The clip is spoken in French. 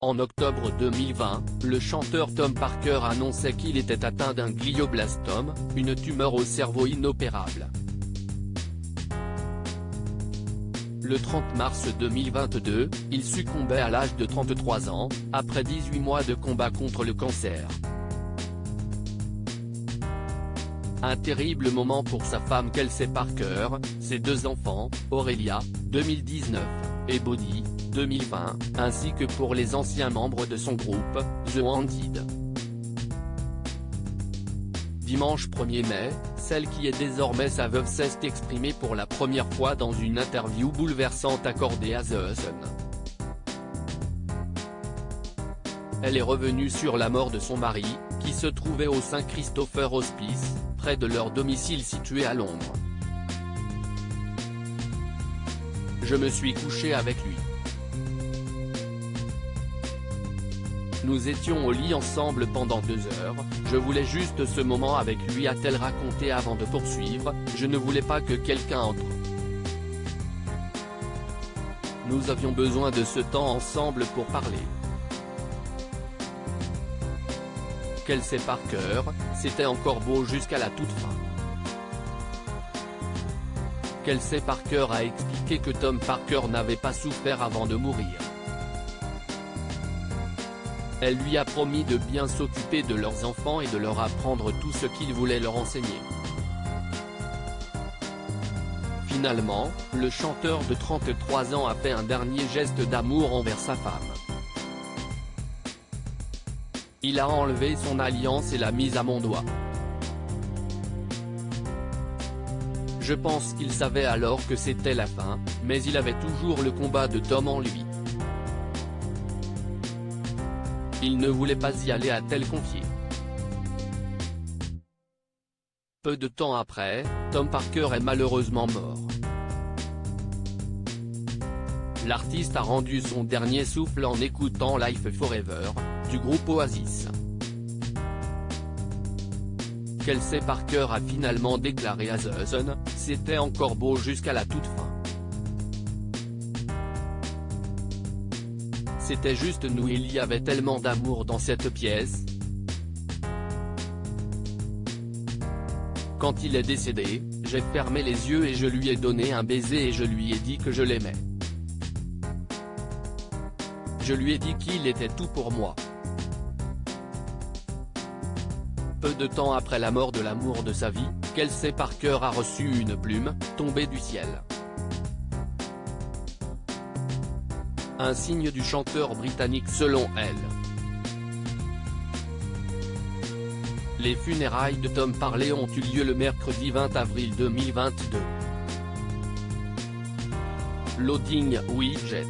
En octobre 2020, le chanteur Tom Parker annonçait qu'il était atteint d'un glioblastome, une tumeur au cerveau inopérable. Le 30 mars 2022, il succombait à l'âge de 33 ans, après 18 mois de combat contre le cancer. Un terrible moment pour sa femme Kelsey Parker, ses deux enfants, Aurelia, 2019, et Bodhi, 2020, ainsi que pour les anciens membres de son groupe, The Wanted. Dimanche 1er mai, celle qui est désormais sa veuve s'est exprimée pour la première fois dans une interview bouleversante accordée à The Sun. Elle est revenue sur la mort de son mari, qui se trouvait au St Christopher Hospice, près de leur domicile situé à Londres. Je me suis couché avec lui. Nous étions au lit ensemble pendant 2 heures, je voulais juste ce moment avec lui, a-t-elle raconté avant de poursuivre, je ne voulais pas que quelqu'un entre. Nous avions besoin de ce temps ensemble pour parler. Kelsey Parker, c'était encore beau jusqu'à la toute fin. Kelsey Parker a expliqué que Tom Parker n'avait pas souffert avant de mourir. Elle lui a promis de bien s'occuper de leurs enfants et de leur apprendre tout ce qu'il voulait leur enseigner. Finalement, le chanteur de 33 ans a fait un dernier geste d'amour envers sa femme. Il a enlevé son alliance et l'a mise à mon doigt. Je pense qu'il savait alors que c'était la fin, mais il avait toujours le combat de Tom en lui. Il ne voulait pas y aller, a-t-elle confié. Peu de temps après, Tom Parker est malheureusement mort. L'artiste a rendu son dernier souffle en écoutant Life Forever, du groupe Oasis. Kelsey Parker a finalement déclaré à The Sun, « C'était encore beau jusqu'à la toute fin. C'était juste nous, il y avait tellement d'amour dans cette pièce. Quand il est décédé, j'ai fermé les yeux et je lui ai donné un baiser et je lui ai dit que je l'aimais. Je lui ai dit qu'il était tout pour moi. » Peu de temps après la mort de l'amour de sa vie, Kelsey Parker a reçu une plume, tombée du ciel. Un signe du chanteur britannique selon elle. Les funérailles de Tom Parker ont eu lieu le mercredi 20 avril 2022. Loading Widget.